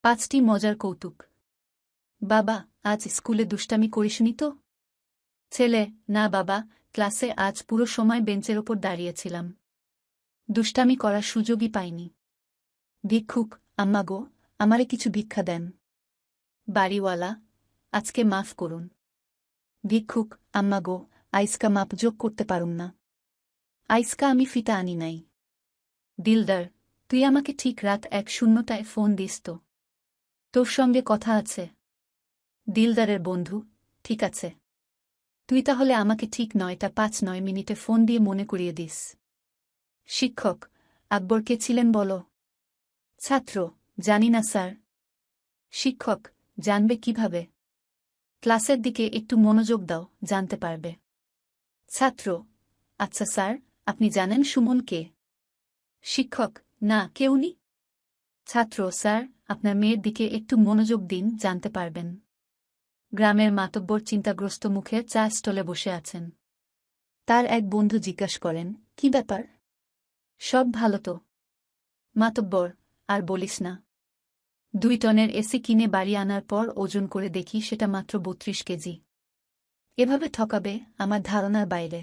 5টি মজার কৌতুক। বাবা, আজ স্কুলে দুষ্টামি করিসনি তো? ছেলে, না বাবা, ক্লাসে আজ পুরো সময় বেঞ্চের ওপর দাঁড়িয়েছিলাম। দুষ্টামি করার সুযোগই পাইনি। ভিক্ষুক, আম্মা গো, আমারে কিছু ভিক্ষা দেন। বাড়িওয়ালা, আজকে মাফ করুন। ভিক্ষুক, আম্মা গো, আইসকা মাপ যোগ করতে পারুম না। আইসকা আমি ফিতা আনি নাই। দিলদার, তুই আমাকে ঠিক রাত 1:00টায় ফোন দিস তো? তোর সঙ্গে কথা আছে। দিলদারের বন্ধু, ঠিক আছে। তুই তাহলে আমাকে ঠিক 9:05 ফোন দিয়ে মনে করিয়ে দিস। শিক্ষক, আকবর কে ছিলেন বলো? ছাত্র, জানি না স্যার। শিক্ষক, জানবে কিভাবে? ক্লাসের দিকে একটু মনোযোগ দাও, জানতে পারবে। ছাত্র, আচ্ছা স্যার, আপনি জানেন সুমন কে? শিক্ষক, না, কেউ নি। ছাত্র, স্যার, আপনার মেয়ের দিকে একটু মনোযোগ দিন, জানতে পারবেন। গ্রামের মাতব্বর চিন্তাগ্রস্ত মুখে চা স্টলে বসে আছেন। তার এক বন্ধু জিজ্ঞাস করেন, কি ব্যাপার? সব ভালো তো? মাতব্বর, আর বলিস না। 2 টনের এসি কিনে বাড়ি আনার পর ওজন করে দেখি সেটা মাত্র 32 কেজি। এভাবে ঠকাবে আমার ধারণার বাইরে।